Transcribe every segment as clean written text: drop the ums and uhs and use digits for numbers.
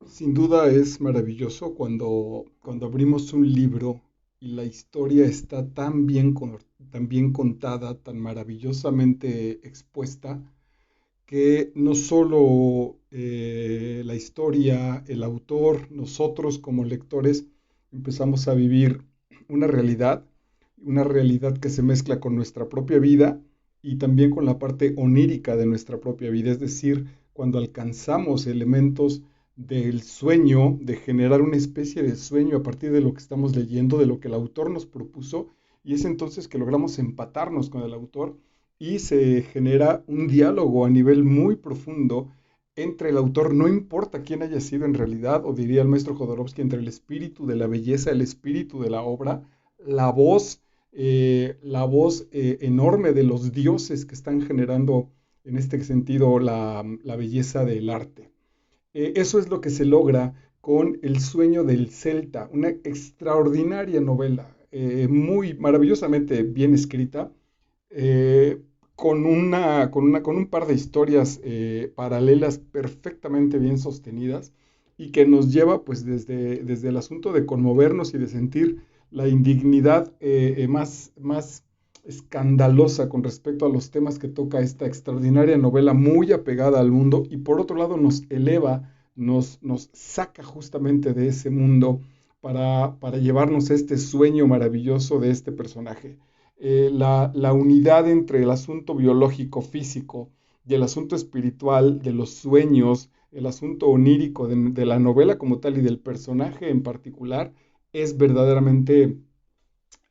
Sin duda es maravilloso cuando abrimos un libro y la historia está tan bien contada, tan maravillosamente expuesta, que no solo la historia, el autor, nosotros como lectores empezamos a vivir una realidad, una realidad que se mezcla con nuestra propia vida y también con la parte onírica de nuestra propia vida, es decir, cuando alcanzamos elementos del sueño, de generar una especie de sueño a partir de lo que estamos leyendo, de lo que el autor nos propuso, y es entonces que logramos empatarnos con el autor y se genera un diálogo a nivel muy profundo entre el autor, no importa quién haya sido en realidad, o diría el maestro Jodorowsky, entre el espíritu de la belleza, el espíritu de la obra, la voz, enorme de los dioses que están generando en este sentido la belleza del arte. Eso es lo que se logra con El sueño del Celta, una extraordinaria novela, muy maravillosamente bien escrita, eh, con un par de historias paralelas perfectamente bien sostenidas y que nos lleva pues desde el asunto de conmovernos y de sentir la indignidad más escandalosa con respecto a los temas que toca esta extraordinaria novela muy apegada al mundo y por otro lado nos eleva, nos saca justamente de ese mundo para llevarnos a este sueño maravilloso de este personaje. La unidad entre el asunto biológico, físico, y el asunto espiritual, de los sueños, el asunto onírico de la novela como tal y del personaje en particular, es verdaderamente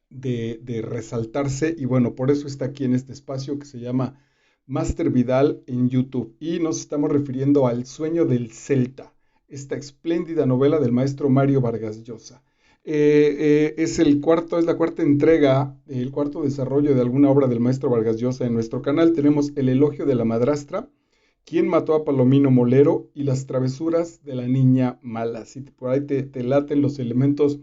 de resaltarse y bueno, por eso está aquí en este espacio que se llama Master Vidal en YouTube y nos estamos refiriendo al sueño del Celta, esta espléndida novela del maestro Mario Vargas Llosa. Es la cuarta entrega, el cuarto desarrollo de alguna obra del maestro Vargas Llosa. En nuestro canal tenemos El elogio de la madrastra, Quién mató a Palomino Molero y Las travesuras de la niña mala. Si por ahí te laten los elementos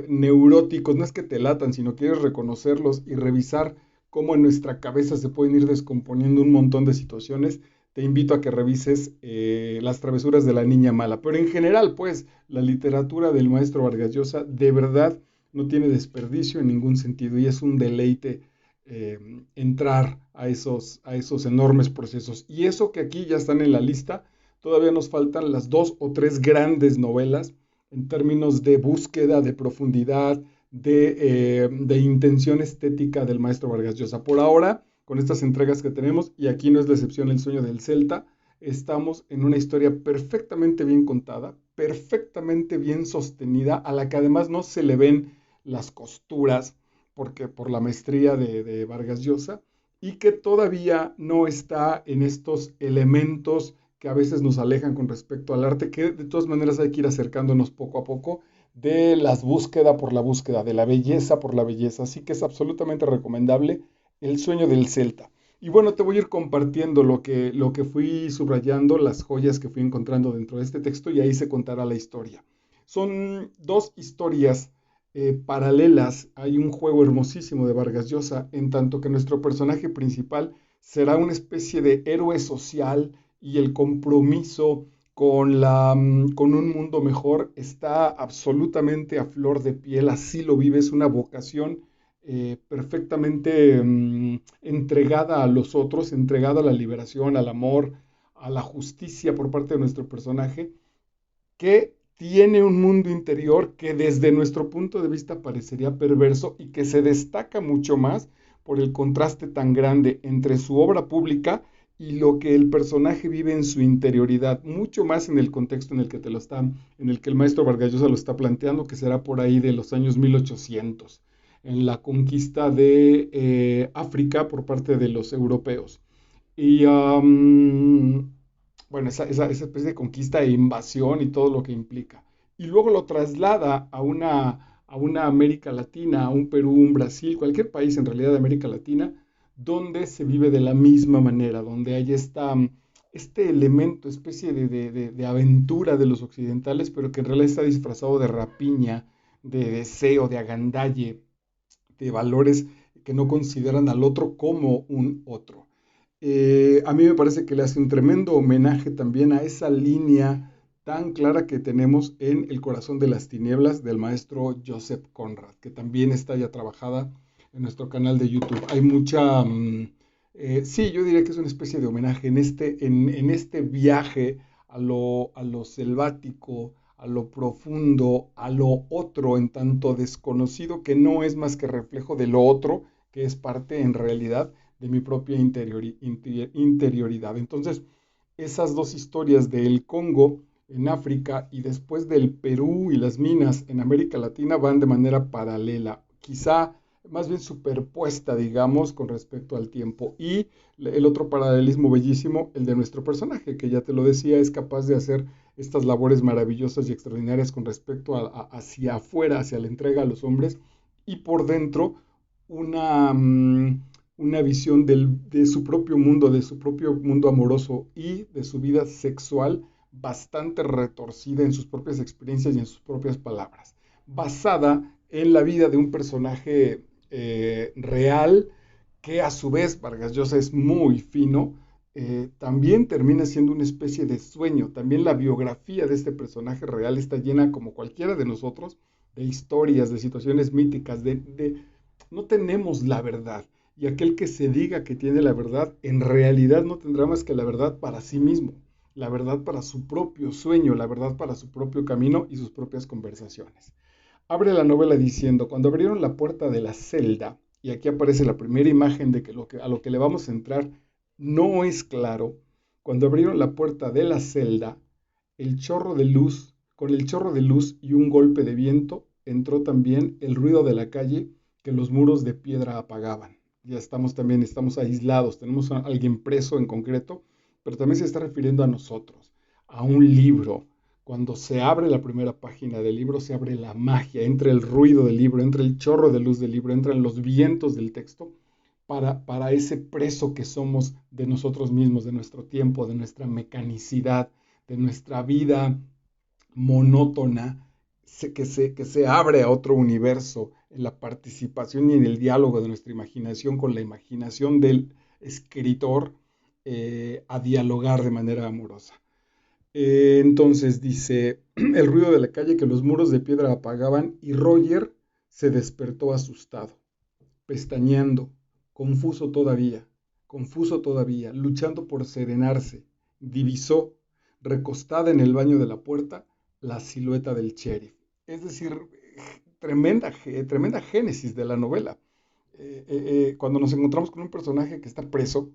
neuróticos, no es que te latan, sino quieres reconocerlos y revisar cómo en nuestra cabeza se pueden ir descomponiendo un montón de situaciones, te invito a que revises Las travesuras de la niña mala. Pero en general, pues, la literatura del maestro Vargas Llosa de verdad no tiene desperdicio en ningún sentido y es un deleite eh, entrar a esos enormes procesos. Y eso que aquí ya están en la lista, todavía nos faltan las dos o tres grandes novelas en términos de búsqueda, de profundidad, de intención estética del maestro Vargas Llosa. Por ahora, con estas entregas que tenemos, y aquí no es la excepción El sueño del Celta, estamos en una historia perfectamente bien contada, perfectamente bien sostenida, a la que además no se le ven las costuras, porque por la maestría de Vargas Llosa, y que todavía no está en estos elementos que a veces nos alejan con respecto al arte, que de todas maneras hay que ir acercándonos poco a poco de las búsqueda por la búsqueda, de la belleza por la belleza. Así que es absolutamente recomendable El sueño del Celta. Y bueno, te voy a ir compartiendo lo que fui subrayando, las joyas que fui encontrando dentro de este texto y ahí se contará la historia. Son dos historias paralelas. Hay un juego hermosísimo de Vargas Llosa, en tanto que nuestro personaje principal será una especie de héroe social y el compromiso con un mundo mejor está absolutamente a flor de piel, así lo vive, es una vocación perfectamente entregada a los otros, entregada a la liberación, al amor, a la justicia por parte de nuestro personaje, que tiene un mundo interior que desde nuestro punto de vista parecería perverso y que se destaca mucho más por el contraste tan grande entre su obra pública y lo que el personaje vive en su interioridad, mucho más en el contexto en el que en el que el maestro Vargas Llosa lo está planteando, que será por ahí de los años 1800, en la conquista de África por parte de los europeos. Y bueno, esa especie de conquista e invasión y todo lo que implica. Y luego lo traslada a una América Latina, a un Perú, un Brasil, cualquier país en realidad de América Latina, donde se vive de la misma manera, donde hay este elemento, especie de aventura de los occidentales, pero que en realidad está disfrazado de rapiña, de deseo, de agandalle, de valores que no consideran al otro como un otro. A mí me parece que le hace un tremendo homenaje también a esa línea tan clara que tenemos en El corazón de las tinieblas del maestro Joseph Conrad, que también está ya trabajada en nuestro canal de YouTube. Hay mucha, sí, yo diría que es una especie de homenaje en este viaje a lo selvático, a lo profundo, a lo otro en tanto desconocido, que no es más que reflejo de lo otro, que es parte en realidad de mi propia interioridad. Entonces, esas dos historias del Congo en África y después del Perú y las minas en América Latina van de manera paralela, quizá más bien superpuesta, digamos, con respecto al tiempo. Y el otro paralelismo bellísimo, el de nuestro personaje, que ya te lo decía, es capaz de hacer estas labores maravillosas y extraordinarias con respecto hacia afuera, hacia la entrega a los hombres, y por dentro una, una visión de su propio mundo, de su propio mundo amoroso y de su vida sexual bastante retorcida en sus propias experiencias y en sus propias palabras, basada en la vida de un personaje real que a su vez Vargas Llosa es muy fino, también termina siendo una especie de sueño. También la biografía de este personaje real está llena, como cualquiera de nosotros, de historias, de situaciones míticas, no tenemos la verdad. Y aquel que se diga que tiene la verdad, en realidad no tendrá más que la verdad para sí mismo, la verdad para su propio sueño, la verdad para su propio camino y sus propias conversaciones. Abre la novela diciendo, cuando abrieron la puerta de la celda, y aquí aparece la primera imagen de que, a lo que le vamos a entrar no es claro, cuando abrieron la puerta de la celda, con el chorro de luz y un golpe de viento, entró también el ruido de la calle que los muros de piedra apagaban. Ya estamos aislados, tenemos a alguien preso en concreto, pero también se está refiriendo a nosotros, a un libro. Cuando se abre la primera página del libro, se abre la magia, entra el ruido del libro, entra el chorro de luz del libro, entran los vientos del texto para ese preso que somos de nosotros mismos, de nuestro tiempo, de nuestra mecanicidad, de nuestra vida monótona, que se abre a otro universo en la participación y en el diálogo de nuestra imaginación con la imaginación del escritor, a dialogar de manera amorosa. Entonces dice, el ruido de la calle que los muros de piedra apagaban y Roger se despertó asustado, pestañeando, confuso todavía, luchando por serenarse. Divisó, recostada en el baño de la puerta, la silueta del sheriff. Es decir, tremenda génesis de la novela. Cuando nos encontramos con un personaje que está preso,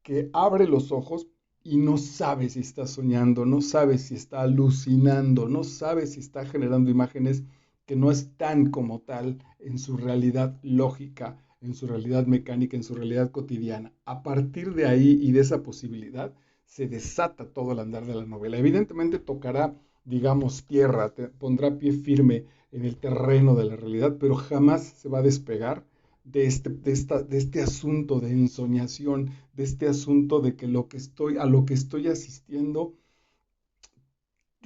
que abre los ojos y no sabe si está soñando, no sabe si está alucinando, no sabe si está generando imágenes que no están como tal en su realidad lógica, en su realidad mecánica, en su realidad cotidiana. A partir de ahí y de esa posibilidad se desata todo el andar de la novela. Evidentemente tocará, digamos, tierra, pondrá pie firme en el terreno de la realidad, pero jamás se va a despegar de este asunto de ensoñación, de este asunto de que a lo que estoy asistiendo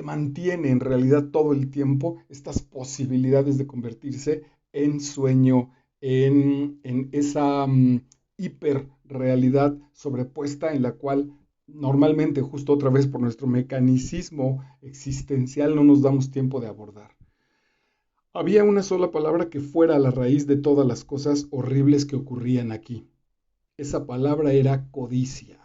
mantiene en realidad todo el tiempo estas posibilidades de convertirse en sueño, en esa hiperrealidad sobrepuesta en la cual normalmente, justo otra vez por nuestro mecanicismo existencial, no nos damos tiempo de abordar. Había una sola palabra que fuera la raíz de todas las cosas horribles que ocurrían aquí. Esa palabra era codicia.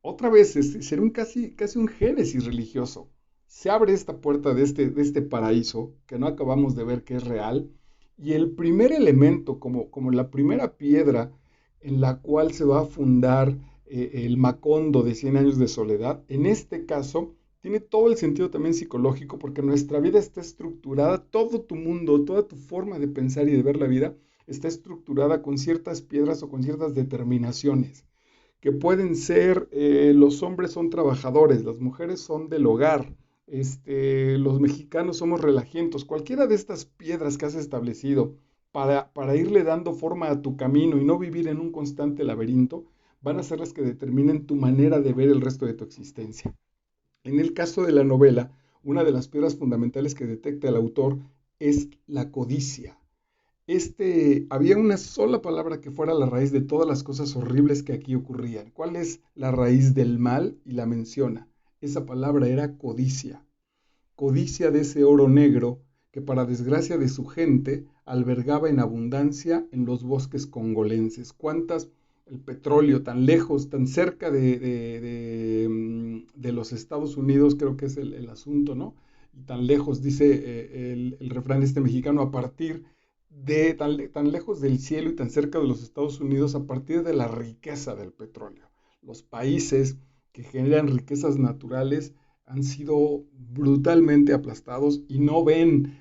Otra vez, será casi un génesis religioso. Se abre esta puerta de este paraíso que no acabamos de ver que es real, y el primer elemento, como la primera piedra en la cual se va a fundar el Macondo de 100 años de soledad, en este caso tiene todo el sentido también psicológico, porque nuestra vida está estructurada, todo tu mundo, toda tu forma de pensar y de ver la vida está estructurada con ciertas piedras o con ciertas determinaciones, que pueden ser, los hombres son trabajadores, las mujeres son del hogar, los mexicanos somos relajientos, cualquiera de estas piedras que has establecido para irle dando forma a tu camino y no vivir en un constante laberinto, van a ser las que determinen tu manera de ver el resto de tu existencia. En el caso de la novela, una de las piedras fundamentales que detecta el autor es la codicia. Había una sola palabra que fuera la raíz de todas las cosas horribles que aquí ocurrían. ¿Cuál es la raíz del mal? Y la menciona. Esa palabra era codicia. codicia de ese oro negro que para desgracia de su gente albergaba en abundancia en los bosques congolenses. ¿Cuántas? El petróleo tan lejos, tan cerca de los Estados Unidos, creo que es el asunto, ¿no? Y tan lejos, dice el refrán este mexicano, a partir de tan lejos del cielo y tan cerca de los Estados Unidos, a partir de la riqueza del petróleo. Los países que generan riquezas naturales han sido brutalmente aplastados y no ven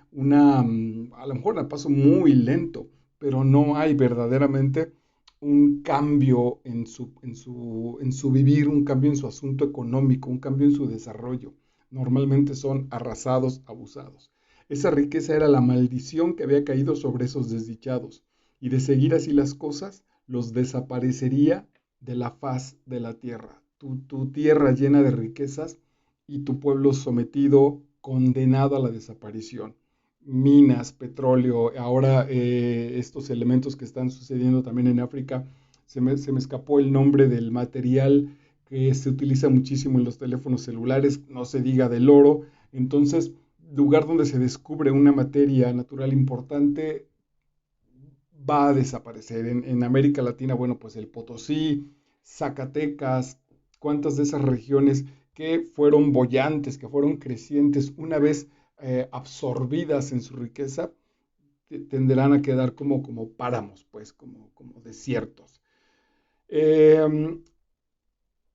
a lo mejor a paso muy lento, pero no hay verdaderamente un cambio en su vivir, un cambio en su asunto económico, un cambio en su desarrollo. Normalmente son arrasados, abusados. Esa riqueza era la maldición que había caído sobre esos desdichados, y de seguir así las cosas, los desaparecería de la faz de la tierra. Tu tierra llena de riquezas y tu pueblo sometido, condenado a la desaparición. Minas, petróleo, ahora estos elementos que están sucediendo también en África, se me escapó el nombre del material que se utiliza muchísimo en los teléfonos celulares, no se diga del oro. Entonces, lugar donde se descubre una materia natural importante va a desaparecer. En América Latina, bueno, pues el Potosí, Zacatecas, cuántas de esas regiones que fueron bollantes, que fueron crecientes, una vez absorbidas en su riqueza, tenderán a quedar como páramos, pues, como desiertos. Eh,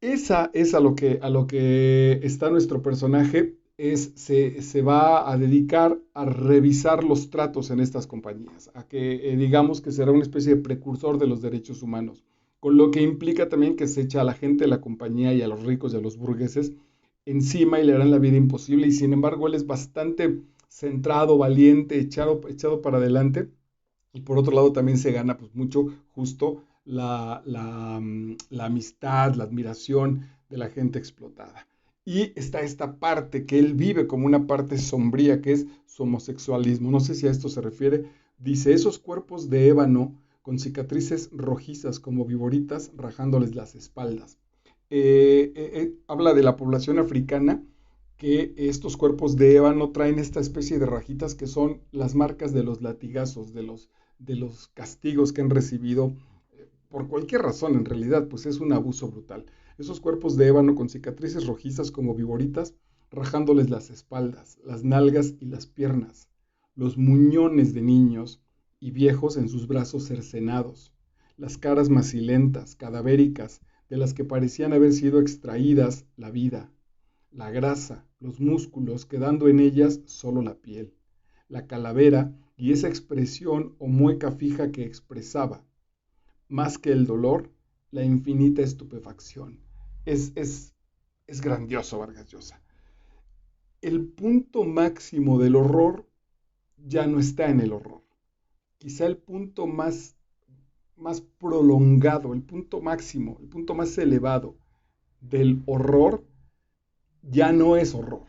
Esa es a lo que está nuestro personaje, se va a dedicar a revisar los tratos en estas compañías, a que digamos que será una especie de precursor de los derechos humanos, con lo que implica también que se echa a la gente de la compañía y a los ricos y a los burgueses encima y le harán la vida imposible, y sin embargo él es bastante centrado, valiente, echado para adelante, y por otro lado también se gana pues mucho justo la amistad, la admiración de la gente explotada. Y está esta parte que él vive como una parte sombría, que es su homosexualismo. No sé si a esto se refiere. Dice, esos cuerpos de ébano con cicatrices rojizas como viboritas rajándoles las espaldas. Habla de la población africana, que estos cuerpos de ébano traen esta especie de rajitas que son las marcas de los latigazos, de los castigos que han recibido por cualquier razón en realidad, pues es un abuso brutal. Esos cuerpos de ébano con cicatrices rojizas como viboritas, rajándoles las espaldas, las nalgas y las piernas, los muñones de niños y viejos en sus brazos cercenados, las caras macilentas, cadavéricas, de las que parecían haber sido extraídas la vida, la grasa, los músculos, quedando en ellas solo la piel, la calavera y esa expresión o mueca fija que expresaba, más que el dolor, la infinita estupefacción. Es, es, es grandioso Vargas Llosa. El punto máximo del horror ya no está en el horror. Quizá el punto más prolongado, el punto máximo, el punto más elevado del horror ya no es horror,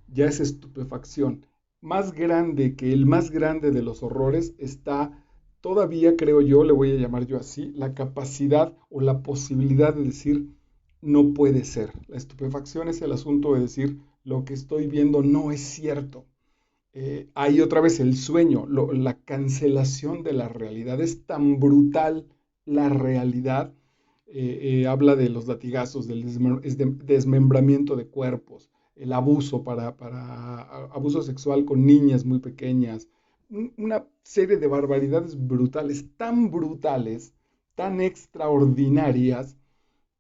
ya es estupefacción. Más grande que el más grande de los horrores está todavía, creo yo, le voy a llamar yo así, la capacidad o la posibilidad de decir no puede ser. La estupefacción es el asunto de decir lo que estoy viendo no es cierto. Hay otra vez el sueño, la cancelación de la realidad. Es tan brutal la realidad. Habla de los latigazos, del desmembramiento de cuerpos, el abuso abuso sexual con niñas muy pequeñas, una serie de barbaridades brutales, tan extraordinarias,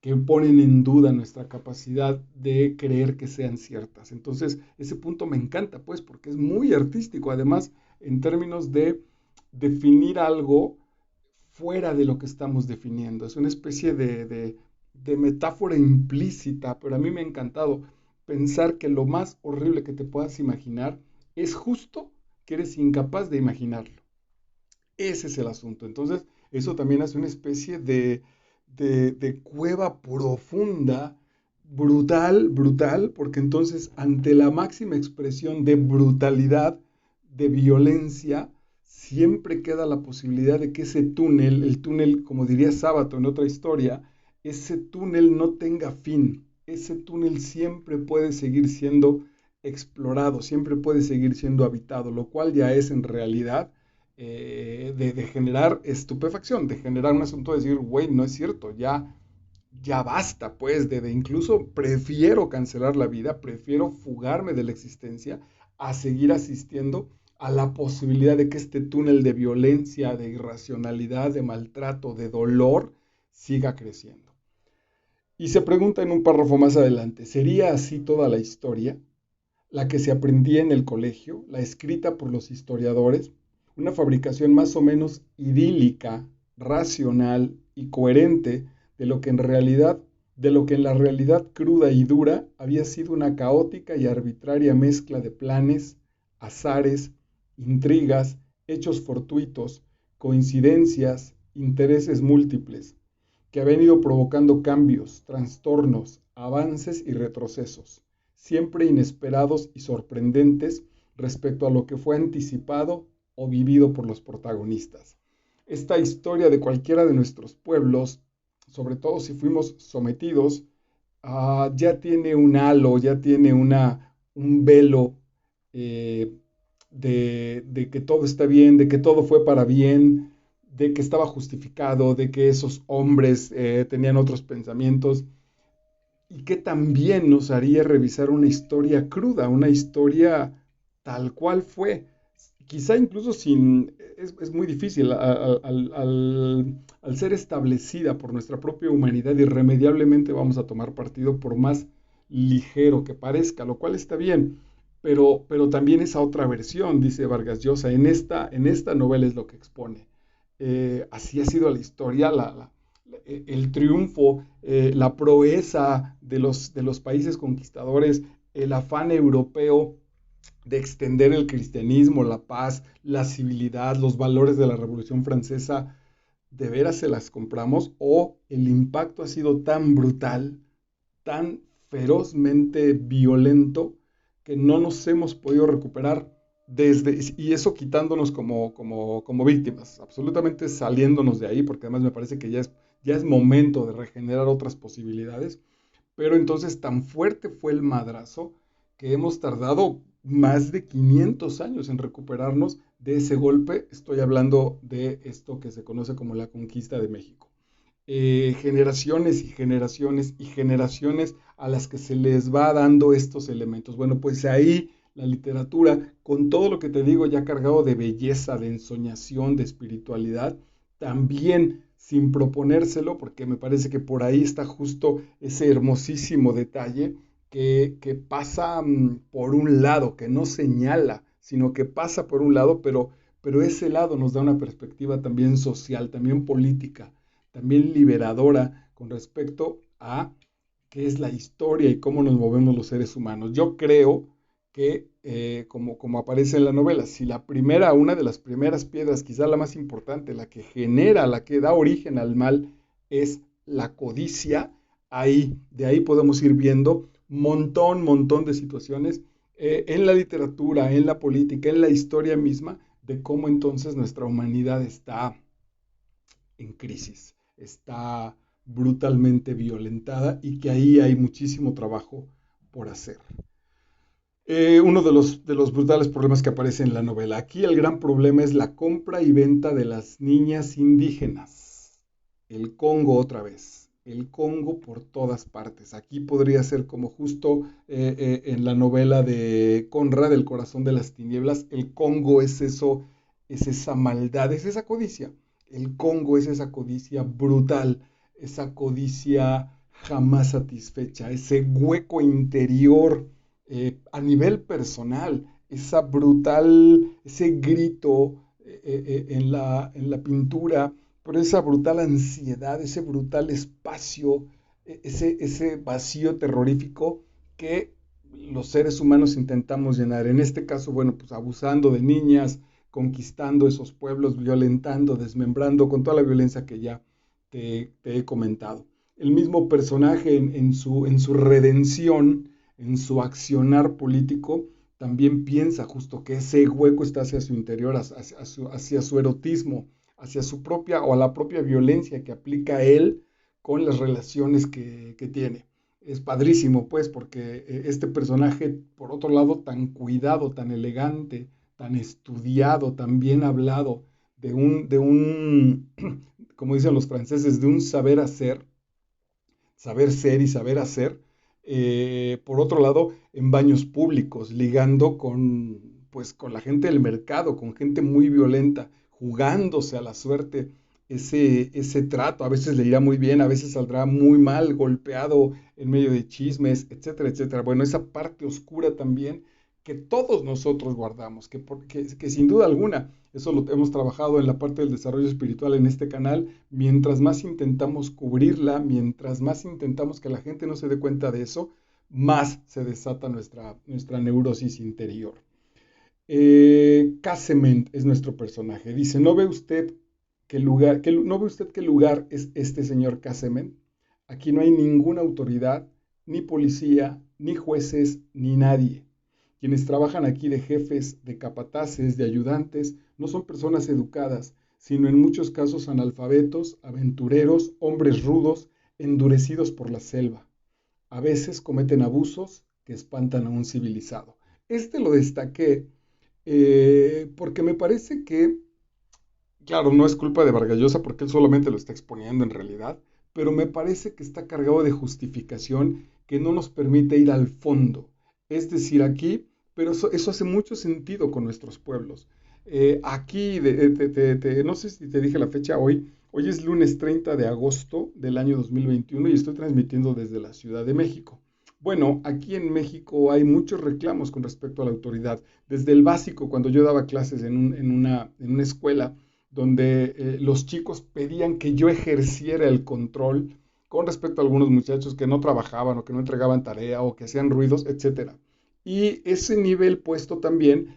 que ponen en duda nuestra capacidad de creer que sean ciertas. Entonces, ese punto me encanta, pues, porque es muy artístico, además, en términos de definir algo fuera de lo que estamos definiendo. Es una especie de metáfora implícita, pero a mí me ha encantado pensar que lo más horrible que te puedas imaginar es justo que eres incapaz de imaginarlo. Ese es el asunto. Entonces, eso también hace una especie de cueva profunda, brutal, porque entonces ante la máxima expresión de brutalidad, de violencia, siempre queda la posibilidad de que ese túnel, el túnel, como diría Sábato en otra historia, ese túnel no tenga fin. Ese túnel siempre puede seguir siendo explorado, siempre puede seguir siendo habitado, lo cual ya es en realidad de generar estupefacción, de generar un asunto de decir, güey, no es cierto, ya basta, pues, de incluso prefiero cancelar la vida, prefiero fugarme de la existencia a seguir asistiendo a la posibilidad de que este túnel de violencia, de irracionalidad, de maltrato, de dolor, siga creciendo. Y se pregunta en un párrafo más adelante, ¿sería así toda la historia? La que se aprendía en el colegio, la escrita por los historiadores, una fabricación más o menos idílica, racional y coherente de lo que en realidad, de lo que en la realidad cruda y dura había sido una caótica y arbitraria mezcla de planes, azares, intrigas, hechos fortuitos, coincidencias, intereses múltiples, que habían ido provocando cambios, trastornos, avances y retrocesos, siempre inesperados y sorprendentes respecto a lo que fue anticipado o vivido por los protagonistas. Esta historia de cualquiera de nuestros pueblos, sobre todo si fuimos sometidos, ya tiene un halo, ya tiene un velo eh, de que todo está bien, de que todo fue para bien, de que estaba justificado, de que esos hombres tenían otros pensamientos y que también nos haría revisar una historia cruda, una historia tal cual fue. Quizá incluso sin, es muy difícil, al ser establecida por nuestra propia humanidad, irremediablemente vamos a tomar partido por más ligero que parezca, lo cual está bien, pero también esa otra versión, dice Vargas Llosa, en esta novela es lo que expone. Así ha sido la historia, el triunfo, la proeza de los países conquistadores, el afán europeo de extender el cristianismo, la paz, la civilidad, los valores de la Revolución Francesa, ¿de veras se las compramos? ¿O el impacto ha sido tan brutal, tan ferozmente violento, que no nos hemos podido recuperar y eso quitándonos como víctimas, absolutamente saliéndonos de ahí, porque además me parece que ya es momento de regenerar otras posibilidades, pero entonces tan fuerte fue el madrazo que hemos tardado más de 500 años en recuperarnos de ese golpe. Estoy hablando de esto que se conoce como la conquista de México. Generaciones y generaciones y generaciones a las que se les va dando estos elementos. Bueno, pues ahí la literatura, con todo lo que te digo, ya cargado de belleza, de ensoñación, de espiritualidad, también sin proponérselo, porque me parece que por ahí está justo ese hermosísimo detalle que pasa por un lado, que no señala, sino que pasa por un lado, pero ese lado nos da una perspectiva también social, también política, también liberadora con respecto a qué es la historia y cómo nos movemos los seres humanos. Yo creo que, como aparece en la novela, si una de las primeras piedras, quizá la más importante, la que genera, la que da origen al mal, es la codicia, de ahí podemos ir viendo montón de situaciones en la literatura, en la política, en la historia misma, de cómo entonces nuestra humanidad está en crisis, está brutalmente violentada y que ahí hay muchísimo trabajo por hacer. Uno de los brutales problemas que aparece en la novela. Aquí el gran problema es la compra y venta de las niñas indígenas. El Congo otra vez. El Congo por todas partes. Aquí podría ser como justo en la novela de Conrad, El corazón de las tinieblas. El Congo es eso, es esa maldad, es esa codicia. El Congo es esa codicia brutal, esa codicia jamás satisfecha, ese hueco interior a nivel personal, ese grito en la pintura, pero esa brutal ansiedad, ese brutal espacio, ese vacío terrorífico que los seres humanos intentamos llenar. En este caso, bueno, pues abusando de niñas, conquistando esos pueblos, violentando, desmembrando, con toda la violencia que ya te he comentado. El mismo personaje en su redención, en su accionar político, también piensa justo que ese hueco está hacia su interior, hacia su erotismo, hacia su propia o a la propia violencia que aplica él con las relaciones que tiene. es padrísimo, pues, porque este personaje, por otro lado, tan cuidado, tan elegante, tan estudiado, tan bien hablado, como dicen los franceses, de un saber ser y saber hacer. Por otro lado, en baños públicos, ligando pues, con la gente del mercado, con gente muy violenta, jugándose a la suerte ese trato. A veces le irá muy bien, a veces saldrá muy mal, golpeado en medio de chismes, etcétera, etcétera. Bueno, esa parte oscura también que todos nosotros guardamos, que sin duda alguna, eso lo hemos trabajado en la parte del desarrollo espiritual en este canal. Mientras más intentamos cubrirla, mientras más intentamos que la gente no se dé cuenta de eso, más se desata nuestra neurosis interior. Casement es nuestro personaje. Dice, ¿no ve usted qué lugar es este señor Casement? Aquí no hay ninguna autoridad, ni policía, ni jueces, ni nadie. Quienes trabajan aquí de jefes, de capataces, de ayudantes, no son personas educadas, sino en muchos casos analfabetos, aventureros, hombres rudos, endurecidos por la selva. A veces cometen abusos que espantan a un civilizado. Este lo destaqué porque me parece que, claro, no es culpa de Vargas Llosa porque él solamente lo está exponiendo en realidad, pero me parece que está cargado de justificación que no nos permite ir al fondo. Es decir, aquí, pero eso hace mucho sentido con nuestros pueblos. Aquí, no sé si te dije la fecha hoy es lunes 30 de agosto del año 2021 y estoy transmitiendo desde la Ciudad de México. Bueno, aquí en México hay muchos reclamos con respecto a la autoridad. Desde el básico, cuando yo daba clases en una escuela, donde los chicos pedían que yo ejerciera el control con respecto a algunos muchachos que no trabajaban o que no entregaban tarea o que hacían ruidos, etcétera. Y ese nivel puesto también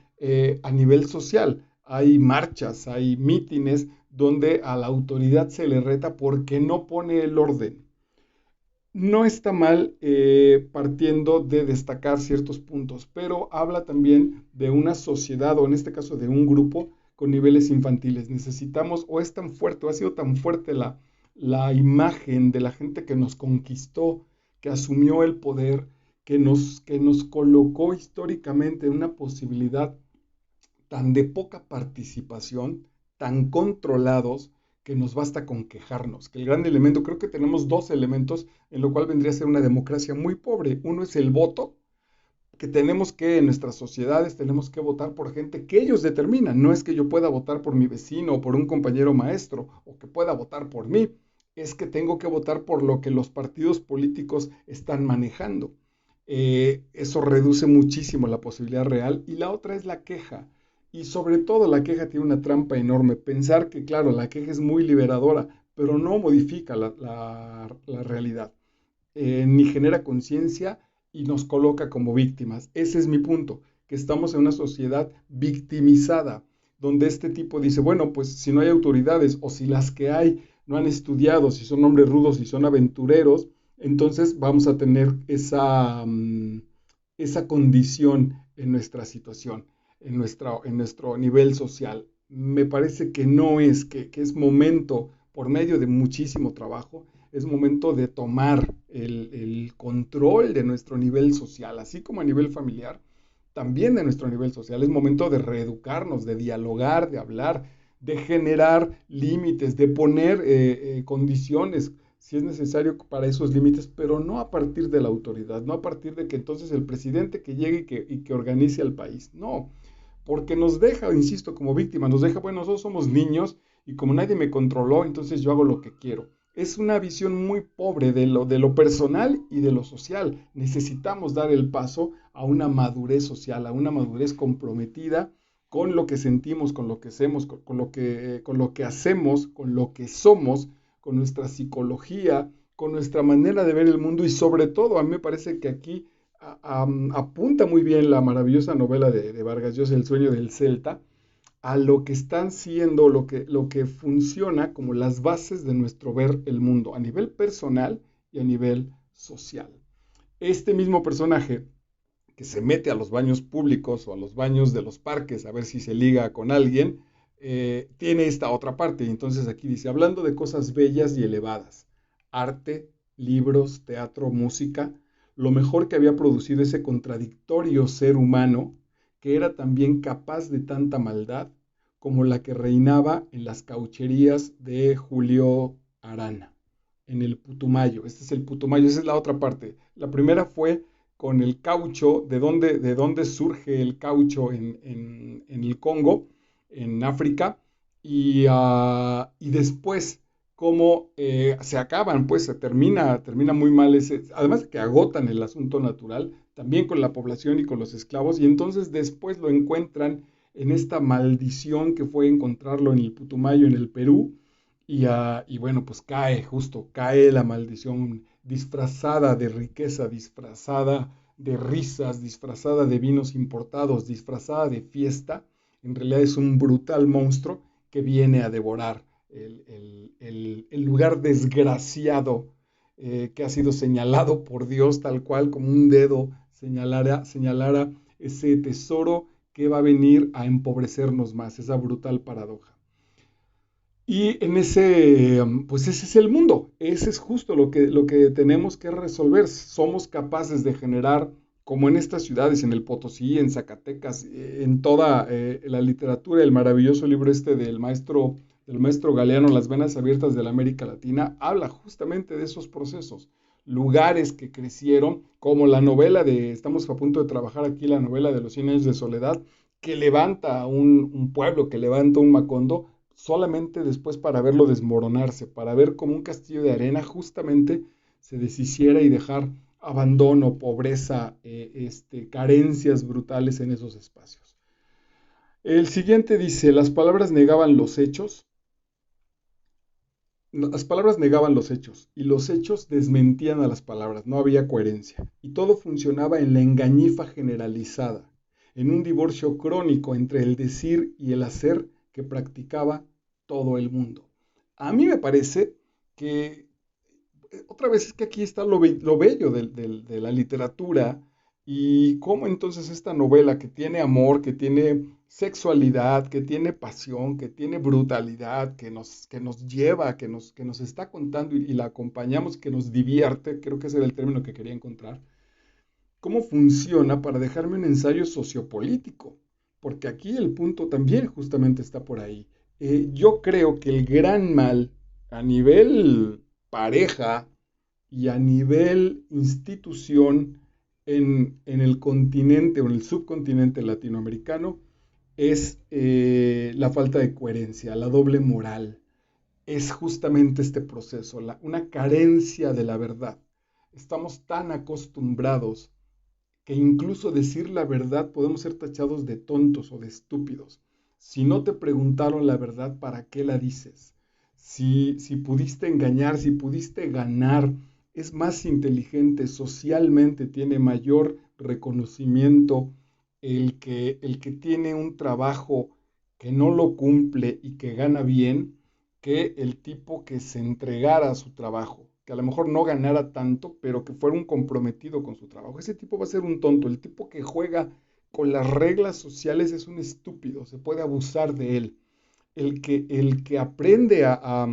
a nivel social. Hay marchas, hay mítines donde a la autoridad se le reta porque no pone el orden. No está mal partiendo de destacar ciertos puntos, pero habla también de una sociedad o en este caso de un grupo con niveles infantiles. Necesitamos, o es tan fuerte, o ha sido tan fuerte la imagen de la gente que nos conquistó, que asumió el poder, que nos colocó históricamente en una posibilidad tan de poca participación, tan controlados, que nos basta con quejarnos. Que el gran elemento, creo que tenemos dos elementos en lo cual vendría a ser una democracia muy pobre. Uno es el voto, que tenemos que en nuestras sociedades tenemos que votar por gente que ellos determinan. No es que yo pueda votar por mi vecino o por un compañero maestro o que pueda votar por mí. Es que tengo que votar por lo que los partidos políticos están manejando. Eso reduce muchísimo la posibilidad real. Y la otra es la queja. Y sobre todo la queja tiene una trampa enorme. Pensar que, claro, la queja es muy liberadora, pero no modifica la realidad, ni genera conciencia y nos coloca como víctimas. Ese es mi punto, que estamos en una sociedad victimizada, donde este tipo dice, bueno, pues si no hay autoridades o si las que hay no han estudiado, si son hombres rudos, si son aventureros, entonces vamos a tener esa condición en nuestra situación, en nuestro nivel social. Me parece que no es, que es momento, por medio de muchísimo trabajo, es momento de tomar el control de nuestro nivel social, así como a nivel familiar, también de nuestro nivel social. Es momento de reeducarnos, de dialogar, de hablar, de generar límites, de poner condiciones, si es necesario, para esos límites, pero no a partir de la autoridad, no a partir de que entonces el presidente que llegue y que organice al país. No, porque nos deja, insisto, como víctima, nos deja, bueno, nosotros somos niños y como nadie me controló, entonces yo hago lo que quiero. Es una visión muy pobre de lo personal y de lo social. Necesitamos dar el paso a una madurez social, a una madurez comprometida con lo que sentimos, con lo que hacemos, con lo que hacemos, con lo que somos, con nuestra psicología, con nuestra manera de ver el mundo y sobre todo, a mí me parece que aquí apunta muy bien la maravillosa novela de Vargas Llosa, El sueño del Celta, a lo que están siendo, lo que funciona como las bases de nuestro ver el mundo a nivel personal y a nivel social. Este mismo personaje que se mete a los baños públicos o a los baños de los parques a ver si se liga con alguien, tiene esta otra parte. Y entonces aquí dice, hablando de cosas bellas y elevadas, arte, libros, teatro, música, lo mejor que había producido ese contradictorio ser humano que era también capaz de tanta maldad como la que reinaba en las caucherías de Julio Arana, en el Putumayo. Este es el Putumayo, esa es la otra parte. La primera fue con el caucho, de dónde surge el caucho en el Congo, en África, y después cómo se acaban, pues termina muy mal ese, además de que agotan el asunto natural, también con la población y con los esclavos, y entonces después lo encuentran en esta maldición que fue encontrarlo en el Putumayo, en el Perú, y bueno, pues cae la maldición disfrazada de riqueza, disfrazada de risas, disfrazada de vinos importados, disfrazada de fiesta. En realidad es un brutal monstruo que viene a devorar el lugar desgraciado que ha sido señalado por Dios tal cual como un dedo señalara ese tesoro que va a venir a empobrecernos más, esa brutal paradoja. Y en pues ese es el mundo, ese es justo lo que tenemos que resolver. Somos capaces de generar, como en estas ciudades, en el Potosí, en Zacatecas, en toda la literatura, el maravilloso libro este del maestro Galeano, Las venas abiertas de la América Latina, habla justamente de esos procesos, lugares que crecieron, como la novela estamos a punto de trabajar aquí, la novela de los 100 años de soledad, que levanta un pueblo, que levanta un Macondo, solamente después para verlo desmoronarse, para ver cómo un castillo de arena justamente se deshiciera y dejar abandono, pobreza, carencias brutales en esos espacios. El siguiente dice, las palabras negaban los hechos y los hechos desmentían a las palabras, no había coherencia y todo funcionaba en la engañifa generalizada, en un divorcio crónico entre el decir y el hacer que practicaba todo el mundo. A mí me parece que otra vez es que aquí está lo bello de la literatura y cómo entonces esta novela que tiene amor, que tiene sexualidad, que tiene pasión, que tiene brutalidad, que nos lleva, que nos está contando y la acompañamos, que nos divierte, creo que ese era el término que quería encontrar, cómo funciona para dejarme un ensayo sociopolítico, porque aquí el punto también justamente está por ahí. Yo creo que el gran mal a nivel pareja y a nivel institución en el continente o en el subcontinente latinoamericano es la falta de coherencia, la doble moral. Es justamente este proceso, una carencia de la verdad. Estamos tan acostumbrados que incluso decir la verdad podemos ser tachados de tontos o de estúpidos. Si no te preguntaron la verdad, ¿para qué la dices? Si pudiste engañar, si pudiste ganar, es más inteligente, socialmente tiene mayor reconocimiento el que tiene un trabajo que no lo cumple y que gana bien, que el tipo que se entregara a su trabajo, que a lo mejor no ganara tanto, pero que fuera un comprometido con su trabajo. Ese tipo va a ser un tonto. El tipo que juega con las reglas sociales es un estúpido, se puede abusar de él. El que aprende a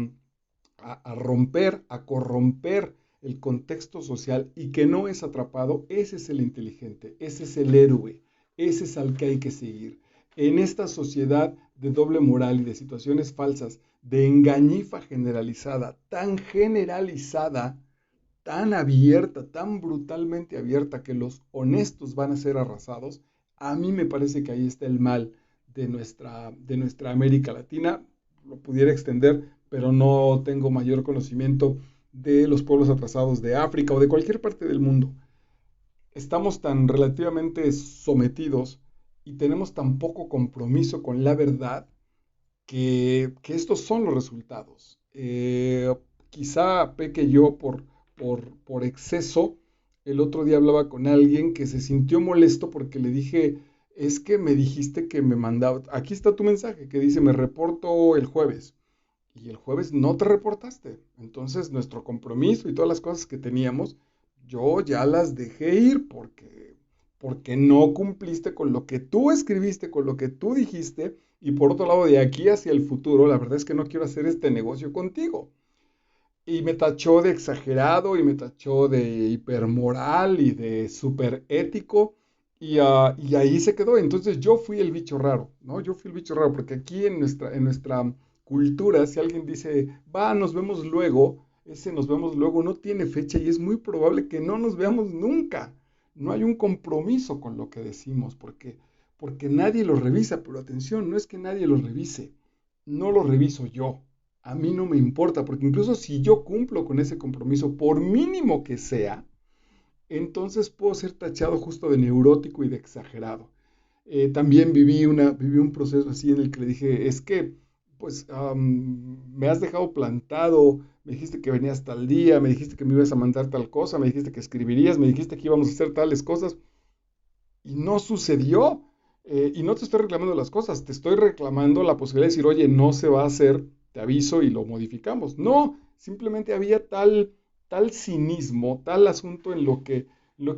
romper, a corromper el contexto social y que no es atrapado, ese es el inteligente, ese es el héroe, ese es al que hay que seguir. En esta sociedad de doble moral y de situaciones falsas, de engañifa generalizada, tan abierta, tan brutalmente abierta que los honestos van a ser arrasados, a mí me parece que ahí está el mal de nuestra América Latina. Lo pudiera extender, pero no tengo mayor conocimiento de los pueblos atrasados de África o de cualquier parte del mundo. Estamos tan relativamente sometidos y tenemos tan poco compromiso con la verdad que estos son los resultados. Quizá peque yo por exceso. El otro día hablaba con alguien que se sintió molesto porque le dije, es que me dijiste que me mandaba, aquí está tu mensaje que dice, me reporto el jueves. Y el jueves no te reportaste. Entonces nuestro compromiso y todas las cosas que teníamos, yo ya las dejé ir porque no cumpliste con lo que tú escribiste, con lo que tú dijiste. Y por otro lado, de aquí hacia el futuro, la verdad es que no quiero hacer este negocio contigo. Y me tachó de exagerado y me tachó de hipermoral y de superético y ahí se quedó. Entonces yo fui el bicho raro, ¿no? Yo fui el bicho raro porque aquí en nuestra cultura, si alguien dice, va, nos vemos luego, ese nos vemos luego no tiene fecha y es muy probable que no nos veamos nunca. No hay un compromiso con lo que decimos porque nadie lo revisa, pero atención, no es que nadie lo revise, no lo reviso yo. A mí no me importa, porque incluso si yo cumplo con ese compromiso, por mínimo que sea, entonces puedo ser tachado justo de neurótico y de exagerado. También viví un proceso así en el que le dije, es que, pues, me has dejado plantado, me dijiste que venías tal día, me dijiste que me ibas a mandar tal cosa, me dijiste que escribirías, me dijiste que íbamos a hacer tales cosas, y no sucedió. Y no te estoy reclamando las cosas, te estoy reclamando la posibilidad de decir, oye, no se va a hacer, te aviso y lo modificamos. No, simplemente había tal cinismo, tal asunto en lo que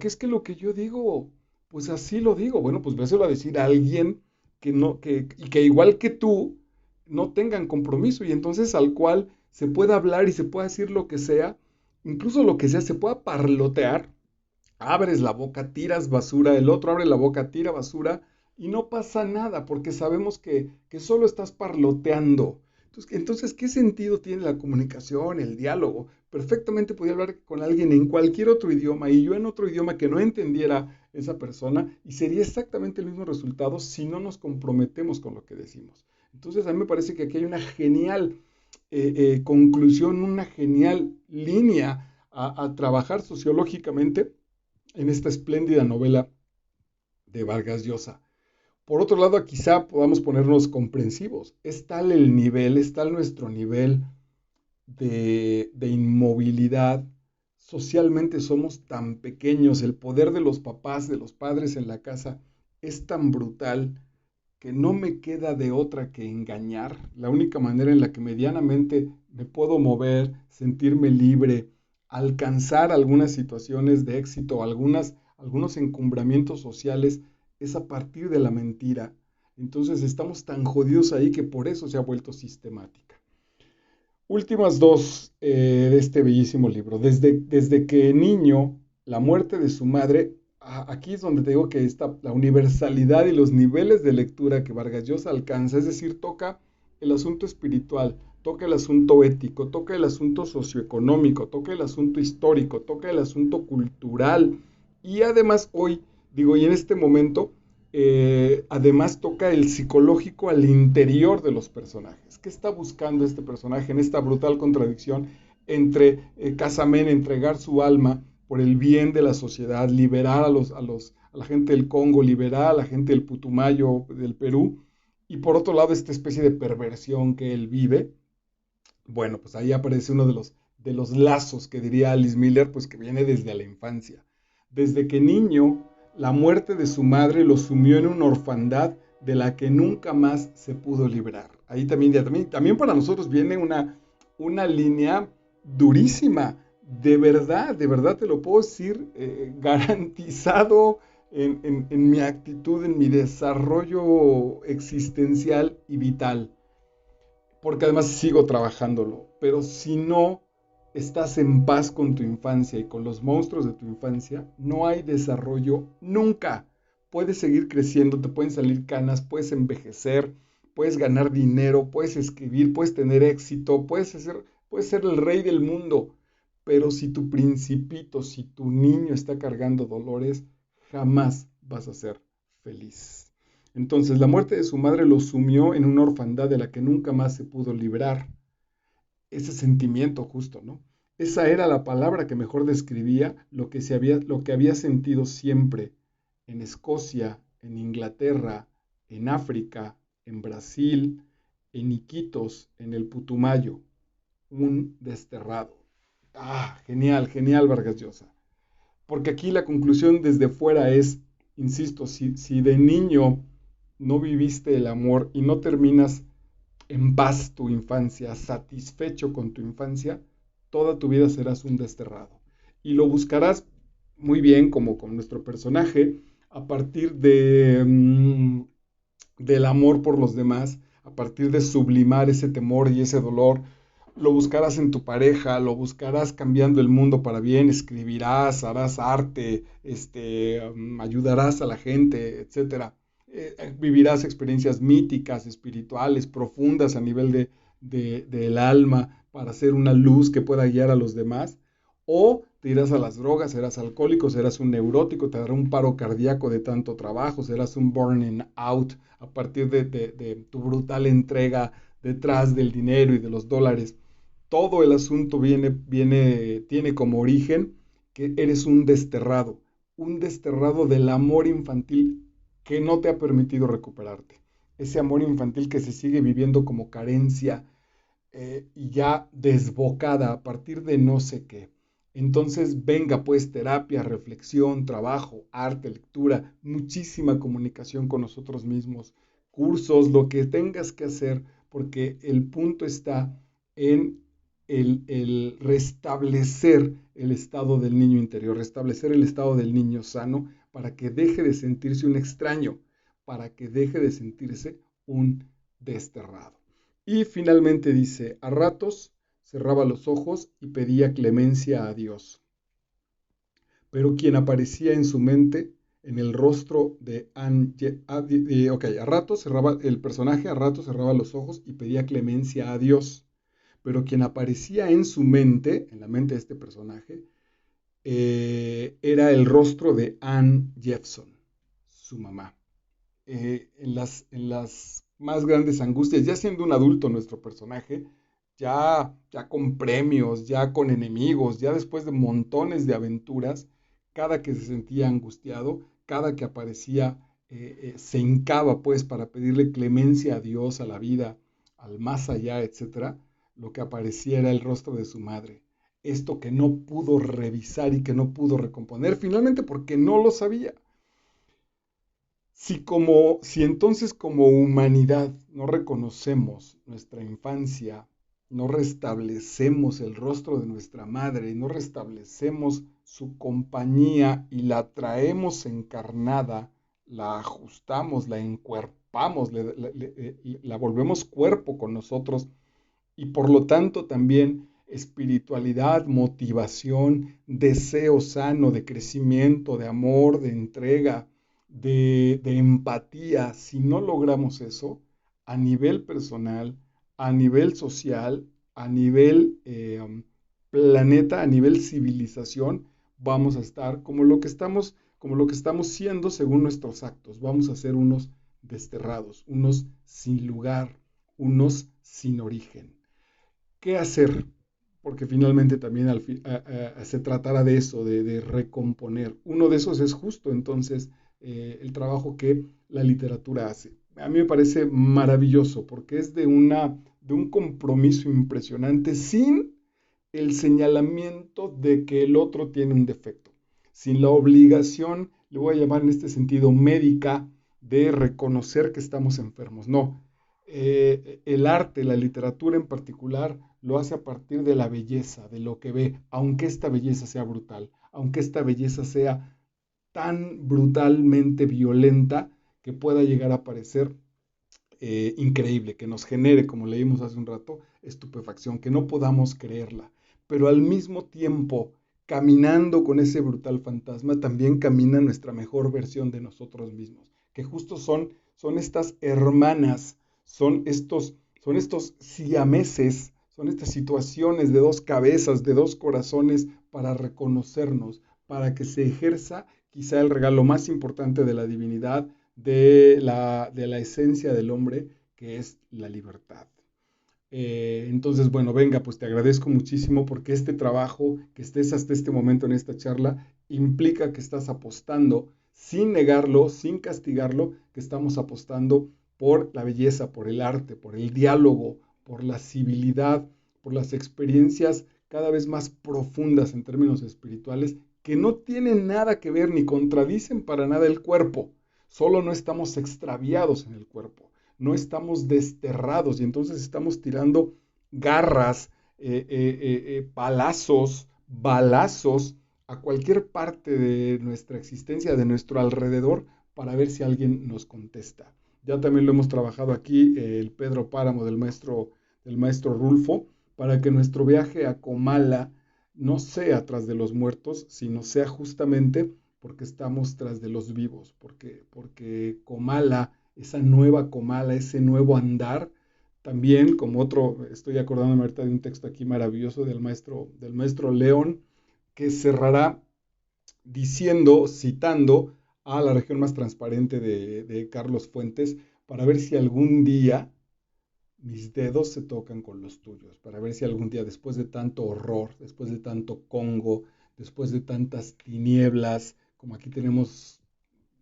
es que lo que yo digo, pues así lo digo. Bueno, pues véselo a decir a alguien que no, y que igual que tú, no tengan compromiso y entonces al cual se pueda hablar y se pueda decir lo que sea, incluso lo que sea, se pueda parlotear. Abres la boca, tiras basura, el otro abre la boca, tira basura y no pasa nada porque sabemos que solo estás parloteando. Entonces, ¿qué sentido tiene la comunicación, el diálogo? Perfectamente podía hablar con alguien en cualquier otro idioma y yo en otro idioma que no entendiera esa persona y sería exactamente el mismo resultado si no nos comprometemos con lo que decimos. Entonces, a mí me parece que aquí hay una genial conclusión, una genial línea a trabajar sociológicamente en esta espléndida novela de Vargas Llosa. Por otro lado, quizá podamos ponernos comprensivos. Es tal el nivel, es tal nuestro nivel de inmovilidad. Socialmente somos tan pequeños, el poder de los papás, de los padres en la casa es tan brutal que no me queda de otra que engañar. La única manera en la que medianamente me puedo mover, sentirme libre, alcanzar algunas situaciones de éxito, algunos encumbramientos sociales, es a partir de la mentira. Entonces estamos tan jodidos ahí que por eso se ha vuelto sistemática. Últimas dos de este bellísimo libro. Desde que niño, la muerte de su madre, aquí es donde te digo que está la universalidad y los niveles de lectura que Vargas Llosa alcanza, es decir, toca el asunto espiritual, toca el asunto ético, toca el asunto socioeconómico, toca el asunto histórico, toca el asunto cultural y además hoy, digo, y en este momento, además toca el psicológico al interior de los personajes. ¿Qué está buscando este personaje en esta brutal contradicción entre Casamen entregar su alma por el bien de la sociedad, liberar a la gente del Congo, liberar a la gente del Putumayo, del Perú, y por otro lado esta especie de perversión que él vive? Bueno, pues ahí aparece uno de los lazos que diría Alice Miller, pues que viene desde la infancia. Desde que niño, la muerte de su madre lo sumió en una orfandad de la que nunca más se pudo librar. Ahí también para nosotros viene una línea durísima. De verdad te lo puedo decir, garantizado en mi actitud, en mi desarrollo existencial y vital, porque además sigo trabajándolo, pero si no estás en paz con tu infancia y con los monstruos de tu infancia, no hay desarrollo nunca. Puedes seguir creciendo, te pueden salir canas, puedes envejecer, puedes ganar dinero, puedes escribir, puedes tener éxito, puedes ser el rey del mundo, pero si tu principito, si tu niño está cargando dolores, jamás vas a ser feliz. Entonces, la muerte de su madre lo sumió en una orfandad de la que nunca más se pudo librar. Ese sentimiento justo, ¿no? Esa era la palabra que mejor describía lo que había sentido siempre en Escocia, en Inglaterra, en África, en Brasil, en Iquitos, en el Putumayo, un desterrado. Ah, genial, genial Vargas Llosa. Porque aquí la conclusión desde fuera es, insisto, si de niño no viviste el amor y no terminas en paz tu infancia, satisfecho con tu infancia, toda tu vida serás un desterrado. Y lo buscarás muy bien, como con nuestro personaje, a partir del amor por los demás, a partir de sublimar ese temor y ese dolor, lo buscarás en tu pareja, lo buscarás cambiando el mundo para bien, escribirás, harás arte, ayudarás a la gente, etcétera. Vivirás experiencias míticas, espirituales, profundas a nivel del alma para ser una luz que pueda guiar a los demás. O te irás a las drogas, serás alcohólico, serás un neurótico, te dará un paro cardíaco de tanto trabajo, serás un burning out a partir de tu brutal entrega detrás del dinero y de los dólares. Todo el asunto tiene como origen que eres un desterrado del amor infantil que no te ha permitido recuperarte. Ese amor infantil que se sigue viviendo como carencia y ya desbocada a partir de no sé qué. Entonces, venga pues terapia, reflexión, trabajo, arte, lectura, muchísima comunicación con nosotros mismos, cursos, lo que tengas que hacer, porque el punto está en el restablecer el estado del niño interior, restablecer el estado del niño sano para que deje de sentirse un extraño, para que deje de sentirse un desterrado. Y finalmente dice, a ratos cerraba los ojos y pedía clemencia a Dios. Pero quien aparecía en su mente, en el rostro de ok, a ratos cerraba el personaje, a ratos cerraba los ojos y pedía clemencia a Dios. Pero quien aparecía en su mente, en la mente de este personaje, era el rostro de Anne Jepson, su mamá. En las más grandes angustias, ya siendo un adulto nuestro personaje, ya con premios, ya con enemigos, ya después de montones de aventuras, cada que se sentía angustiado, cada que aparecía, se hincaba pues para pedirle clemencia a Dios, a la vida, al más allá, etcétera, lo que aparecía era el rostro de su madre. Esto que no pudo revisar y que no pudo recomponer, finalmente porque no lo sabía. Si entonces como humanidad no reconocemos nuestra infancia, no restablecemos el rostro de nuestra madre, no restablecemos su compañía y la traemos encarnada, la ajustamos, la encuerpamos, la volvemos cuerpo con nosotros y por lo tanto también espiritualidad, motivación, deseo sano de crecimiento, de amor, de entrega, de empatía. Si no logramos eso a nivel personal, a nivel social, a nivel planeta, a nivel civilización, vamos a estar como lo que estamos siendo según nuestros actos. Vamos a ser unos desterrados, unos sin lugar, unos sin origen. ¿Qué hacer? Porque finalmente también se tratará de eso, de recomponer. Uno de esos es justo entonces el trabajo que la literatura hace. A mí me parece maravilloso porque es de un compromiso impresionante sin el señalamiento de que el otro tiene un defecto, sin la obligación, le voy a llamar en este sentido médica, de reconocer que estamos enfermos. No, el arte, la literatura en particular, lo hace a partir de la belleza, de lo que ve, aunque esta belleza sea brutal, aunque esta belleza sea tan brutalmente violenta que pueda llegar a parecer increíble, que nos genere, como leímos hace un rato, estupefacción, que no podamos creerla. Pero al mismo tiempo, caminando con ese brutal fantasma, también camina nuestra mejor versión de nosotros mismos, que justo son estas hermanas, son estos siameses, son estas situaciones de dos cabezas, de dos corazones para reconocernos, para que se ejerza quizá el regalo más importante de la divinidad, de la esencia del hombre, que es la libertad. Entonces, bueno, venga, pues te agradezco muchísimo porque este trabajo, que estés hasta este momento en esta charla, implica que estás apostando, sin negarlo, sin castigarlo, que estamos apostando por la belleza, por el arte, por el diálogo, por la civilidad, por las experiencias cada vez más profundas en términos espirituales, que no tienen nada que ver ni contradicen para nada el cuerpo, solo no estamos extraviados en el cuerpo, no estamos desterrados y entonces estamos tirando garras, palazos, balazos a cualquier parte de nuestra existencia, de nuestro alrededor, para ver si alguien nos contesta. Ya también lo hemos trabajado aquí, el Pedro Páramo del maestro Rulfo, para que nuestro viaje a Comala no sea tras de los muertos, sino sea justamente porque estamos tras de los vivos, porque Comala, esa nueva Comala, ese nuevo andar, también como otro, estoy acordándome ahorita de un texto aquí maravilloso del maestro León, que cerrará diciendo, citando a la región más transparente de Carlos Fuentes, para ver si algún día mis dedos se tocan con los tuyos, para ver si algún día, después de tanto horror, después de tanto Congo, después de tantas tinieblas, como aquí tenemos,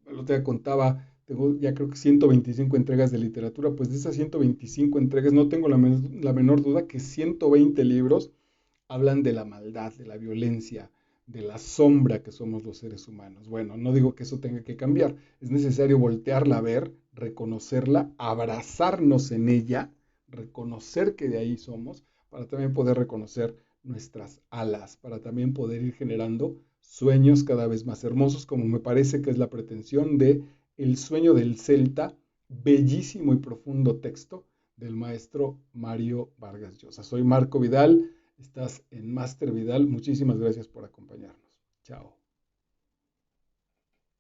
el otro día contaba, tengo ya creo que 125 entregas de literatura, pues de esas 125 entregas no tengo la menor duda que 120 libros hablan de la maldad, de la violencia, de la sombra que somos los seres humanos. Bueno, no digo que eso tenga que cambiar, es necesario voltearla a ver, reconocerla, abrazarnos en ella, reconocer que de ahí somos, para también poder reconocer nuestras alas, para también poder ir generando sueños cada vez más hermosos, como me parece que es la pretensión de El sueño del Celta, bellísimo y profundo texto del maestro Mario Vargas Llosa. Soy Marco Vidal. Estás en Master Vidal. Muchísimas gracias por acompañarnos. Chao.